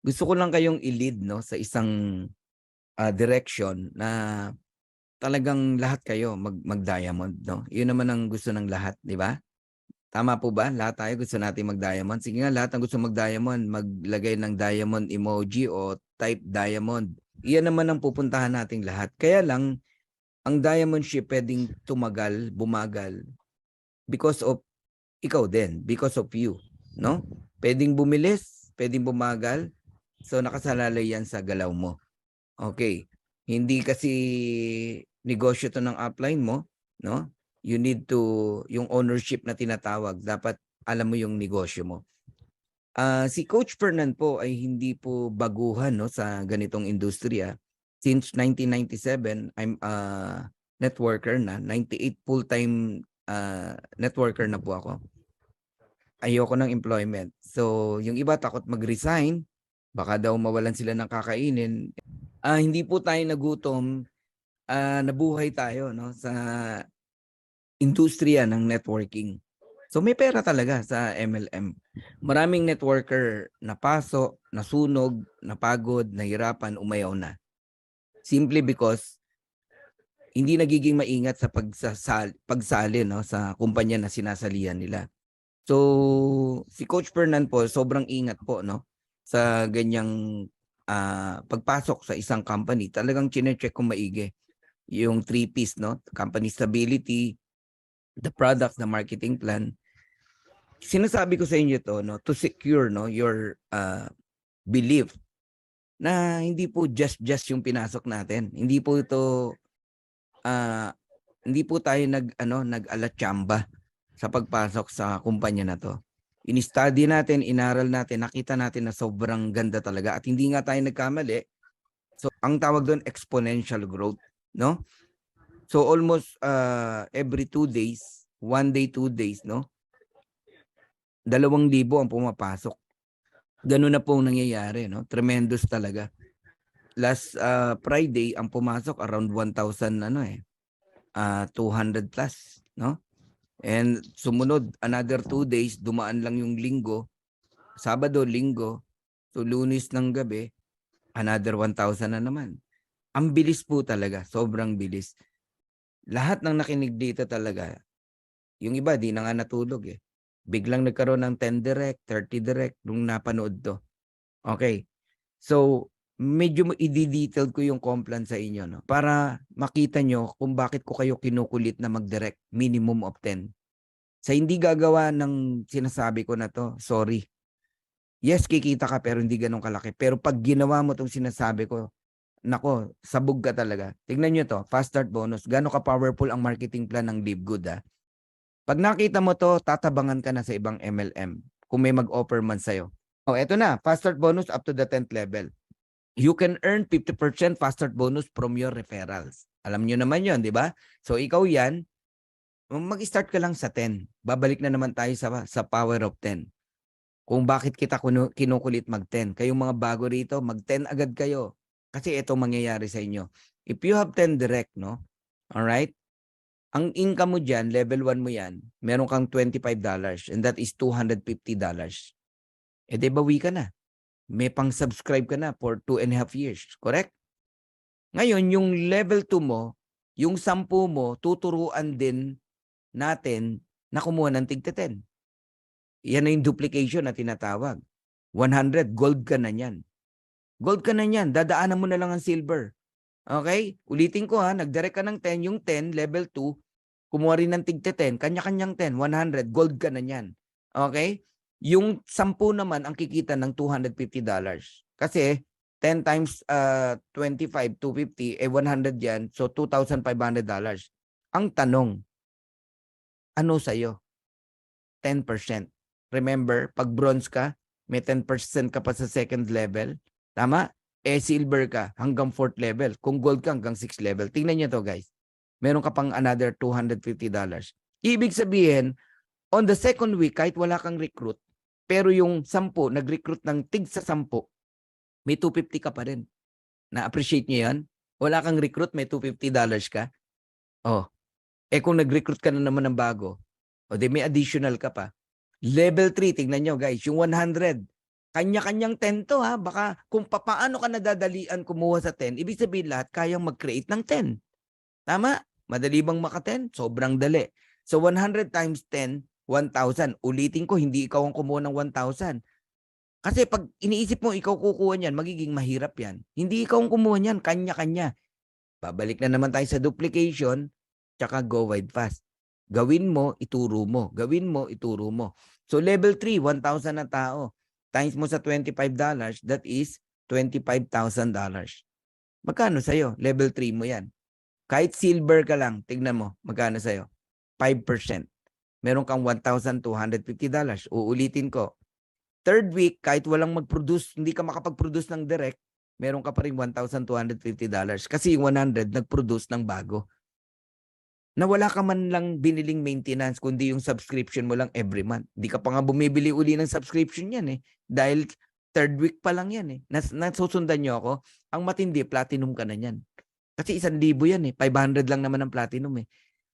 gusto ko lang kayong i-lead, no, sa isang direction na talagang lahat kayo mag-diamond, no? Yun naman ang gusto ng lahat, di ba? Tama po ba? Lahat tayo gusto natin mag-diamond. Sige nga, lahat ng gusto mag-diamond, maglagay ng diamond emoji o type diamond. Iyan naman ang pupuntahan nating lahat. Kaya lang, ang diamond ship pwedeng tumagal, bumagal because of ikaw din, because of you, no? Pwedeng bumilis, pwedeng bumagal. So nakasalalay yan sa galaw mo. Okay. Hindi kasi negosyo to ng upline mo, no? You need to, yung ownership na tinatawag, dapat alam mo yung negosyo mo. Si Coach Fernan po ay hindi po baguhan, no, sa ganitong industriya. Since 1997, I'm a networker na, 98 full-time networker na po ako. Ayoko ng employment. So, yung iba takot mag-resign, baka daw mawalan sila ng kakainin. Hindi po tayo nagutom, nabuhay tayo, no, sa industriya ng networking. So may pera talaga sa MLM. Maraming networker napasok, nasunog, napagod, nahirapan, umayaw na. Simply because hindi nagiging maingat sa pagsali, no, sa kumpanya na sinasalihan nila. So si Coach Fernan po sobrang ingat po, no, sa ganyang pagpasok sa isang company. Talagang chine-check kung maigi yung 3Ps, no? Company stability, the product, the marketing plan. Sinasabi ko sa inyo to, no, to secure, no, your belief na hindi po just yung pinasok natin. Hindi po ito hindi po tayo nag-alatsamba sa pagpasok sa kumpanya na to. In-study natin, inaral natin, nakita natin na sobrang ganda talaga at hindi nga tayo nagkamali. So ang tawag doon exponential growth, no? So almost every 2 days, 1 day, 2 days, no? 2,000 ang pumapasok. Ganun na po ang nangyayari, no? Tremendous talaga. Last Friday, ang pumasok around 1,000 200 plus, no? And sumunod, another 2 days, dumaan lang yung linggo, Sabado, linggo, so Lunes ng gabi, another 1,000 na naman. Ang bilis po talaga, sobrang bilis. Lahat ng nakinig dito talaga, yung iba, di na nga natulog eh. Biglang nagkaroon ng 10 direct, 30 direct nung napanood to. Okay. So, medyo i-detail ko yung complan sa inyo, no? Para makita nyo kung bakit ko kayo kinukulit na mag-direct minimum of 10. Sa hindi gagawa ng sinasabi ko na to, sorry. Yes, kikita ka pero hindi ganun kalaki. Pero pag ginawa mo tong sinasabi ko, nako, sabog ka talaga. Tignan nyo to, fast start bonus. Gano'n ka-powerful ang marketing plan ng Live Good, ah. Pag nakita mo to, tatabangan ka na sa ibang MLM kung may mag-offer man sa'yo. Oh, eto na, fast start bonus up to the 10th level. You can earn 50% fast start bonus from your referrals. Alam nyo naman yon, di ba? So ikaw yan, mag-start ka lang sa 10. Babalik na naman tayo sa power of 10. Kung bakit kita kinukulit mag-10. Kayong mga bago rito, mag-10 agad kayo. Kasi ito mangyayari sa inyo. If you have 10 direct, no? Alright? Ang income mo dyan, level 1 mo yan, meron kang $25 and that is $250. E di bawi ka na. May pang-subscribe ka na for 2.5 years. Correct? Ngayon, yung level 2 mo, yung 10 mo, tuturuan din natin na kumuha ng tig 10. Yan na yung duplication na tinatawag. 100, gold ka na yan. Gold ka na yan. Dadaanan mo na lang ang silver. Okay? Ulitin ko ha, nag-direct ka ng 10, yung 10, level 2, kumuha rin ng tig 10, kanya-kanyang 10, 100, gold ka na yan. Okay? Yung 10 naman ang kikita ng $250. Kasi 10 times 25, 250, 100 yan, so $2,500. Ang tanong, ano sa'yo? 10%. Remember, pag bronze ka, may 10% ka pa sa second level. Tama? Silver ka hanggang 4th level. Kung gold ka hanggang 6th level. Tingnan nyo to guys. Meron ka pang another $250. Ibig sabihin, on the second week, kahit wala kang recruit, pero yung 10, nag-recruit ng tig sa 10, may $250 ka pa rin. Na-appreciate nyo yan? Wala kang recruit, may $250 ka. Oh, kung nag-recruit ka na naman ng bago, di may additional ka pa. Level 3, tingnan nyo guys, yung 100, Kanya-kanyang 10 to ha. Baka kung papaano ka nadadalian kumuha sa 10, ibig sabihin lahat kayang mag-create ng 10. Tama? Madali bang maka-10? Sobrang dali. So 100 times 10, 1,000. Ulitin ko, hindi ikaw ang kumuha ng 1,000. Kasi pag iniisip mo ikaw kukuha niyan, magiging mahirap yan. Hindi ikaw ang kumuha niyan, kanya-kanya. Babalik na naman tayo sa duplication, tsaka go wide fast. Gawin mo, ituro mo. Gawin mo, ituro mo. So level 3, 1,000 na tao. Times mo sa $25, that is $25,000. Magkano sa'yo? Level 3 mo yan. Kahit silver ka lang, tignan mo, magkano sa'yo? 5%. Meron kang $1,250. Uulitin ko. Third week, kahit walang mag-produce, hindi ka makapag-produce ng direct, meron ka pa rin $1,250. Kasi yung 100, nag-produce ng bago. Na wala ka man lang biniling maintenance, kundi yung subscription mo lang every month. Hindi ka pa nga bumibili uli ng subscription yan eh. Dahil third week pa lang yan eh. Nasusundan nyo ako, ang matindi, platinum ka na yan. Kasi 1,000 yan eh. 500 lang naman ang platinum eh.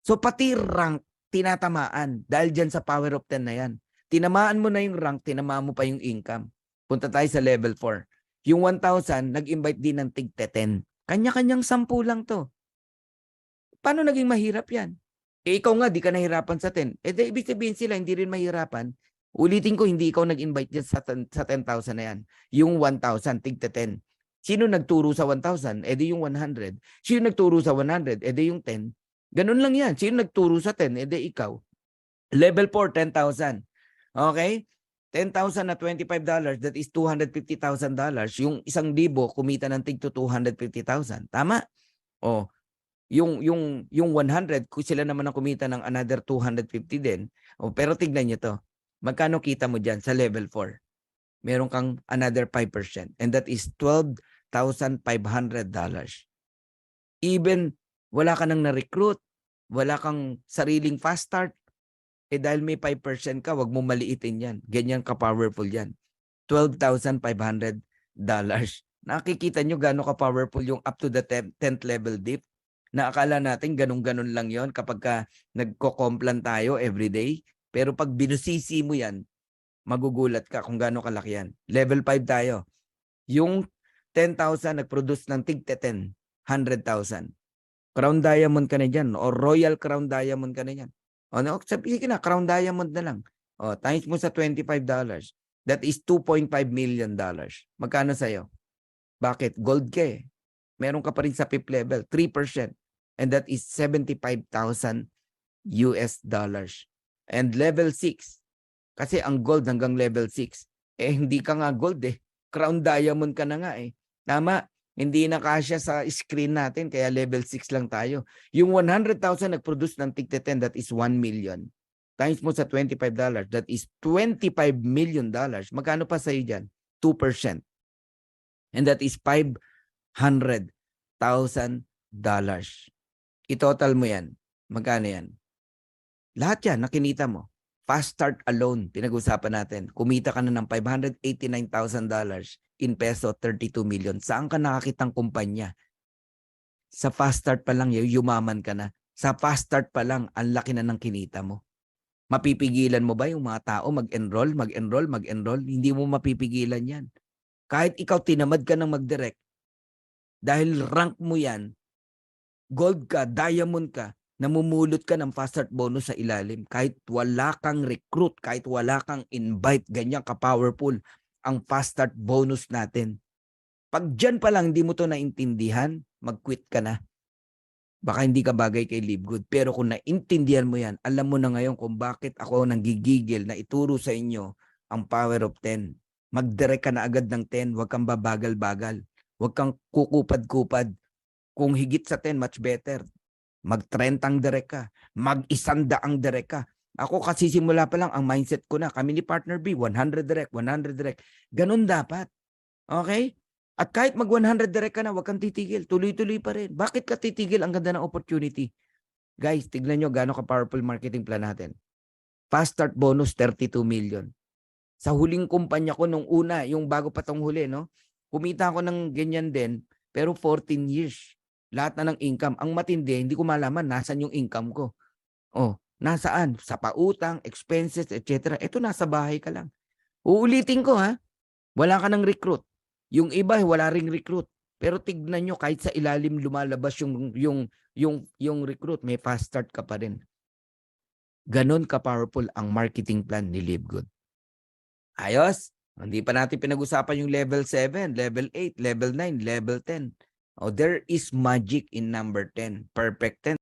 So pati rank, tinatamaan. Dahil dyan sa power of 10 na yan. Tinamaan mo na yung rank, tinamaan mo pa yung income. Punta tayo sa level 4. Yung 1,000, nag-invite din ng tig 10. Kanya-kanyang 10 lang to. Paano naging mahirap yan? Eh ikaw nga, di ka nahirapan sa 10. Eh di, ibig sabihin sila, hindi rin mahirapan. Ulitin ko, hindi ikaw nag-invite dyan sa 10,000 na yan. Yung 1,000, tig 10. Sino nagturo sa 1,000? Eh di yung 100. Sino nagturo sa 100? Eh di yung 10. Ganun lang yan. Sino nagturo sa 10? Eh di ikaw. Level 4, 10,000. Okay? 10,000 na $25, that is $250,000. Yung 1,000 kumita ng tig to 250,000. Tama? O, yung 100, sila naman ang kumita ng another 250 din. O, pero tignan nyo to. Magkano kita mo dyan sa level 4? Meron kang another 5%. And that is $12,500. Even wala ka nang na-recruit, wala kang sariling fast start, eh dahil may 5% ka, wag mo maliitin yan. Ganyan ka-powerful yan. $12,500. Nakikita nyo gano'n ka-powerful yung up to the 10th level dip? Na akala natin ganun-ganun lang yon kapag ka nagko-complan tayo everyday. Pero pag binusisi mo yan, magugulat ka kung gano'n kalaki yan. Level 5 tayo. Yung 10,000 nag-produce ng tig 10, 100,000. Crown Diamond ka na dyan o Royal Crown Diamond ka na dyan. O, no, sabihin na, Crown Diamond na lang. O, times mo sa $25. That is $2.5 million. Magkano sa'yo? Bakit? Gold ka eh. Meron ka pa rin sa fifth level, 3%. And that is $75,000. And level 6. Kasi ang gold hanggang level 6. Eh, hindi ka nga gold eh. Crown Diamond ka na nga eh. Tama? Hindi na kasya sa screen natin, kaya level 6 lang tayo. Yung 100,000 nag-produce ng tig 10, that is 1 million. Times mo sa $25, that is $25 million. Magkano pa sa'yo dyan? 2%. And that is $500,000. I-total mo yan. Magkano yan? Lahat yan, nakinita mo. Fast start alone, pinag-usapan natin. Kumita ka na ng $589,000 in peso, 32 million. Saan ka nakakitang kumpanya? Sa fast start pa lang, yumaman ka na. Sa fast start pa lang, ang laki na ng kinita mo. Mapipigilan mo ba yung mga tao mag-enroll? Hindi mo mapipigilan yan. Kahit ikaw tinamad ka ng mag-direct, dahil rank mo yan, gold ka, diamond ka, namumulot ka ng fast start bonus sa ilalim. Kahit wala kang recruit, kahit wala kang invite, ganyan ka-powerful ang fast start bonus natin. Pag dyan pa lang hindi mo to naintindihan, mag-quit ka na. Baka hindi ka bagay kay Live Good. Pero kung naintindihan mo yan, alam mo na ngayon kung bakit ako nanggigigil na ituro sa inyo ang power of 10. Mag-direct ka na agad ng 10. Huwag kang babagal-bagal. Huwag kang kukupad-kupad. Kung higit sa 10, much better. Mag-30 ang direct ka. Mag-100 ang direct ka. Ako kasi simula pa lang, ang mindset ko na, kami ni Partner B, 100 direct, 100 direct. Ganun dapat. Okay? At kahit mag-100 direct ka na, huwag kang titigil. Tuloy-tuloy pa rin. Bakit ka titigil? Ang ganda ng opportunity. Guys, tignan nyo gano'ng ka-powerful marketing plan natin. Fast start bonus, 32 million. Sa huling kumpanya ko nung una, yung bago pa tong huli, no? Kumita ako ng ganyan din, pero 14 years. Lahat na ng income. Ang matindi, hindi ko malaman nasan yung income ko. Oh, nasaan? Sa pautang, expenses, etc. Ito nasa bahay ka lang. Uulitin ko ha. Wala ka ng recruit. Yung iba wala ring recruit. Pero tignan nyo, kahit sa ilalim lumalabas yung recruit, may fast start ka pa rin. Ganon ka-powerful ang marketing plan ni LiveGood. Ayos? Hindi pa natin pinag-usapan yung level 7, level 8, level 9, level 10. Oh, there is magic in number 10. Perfect 10.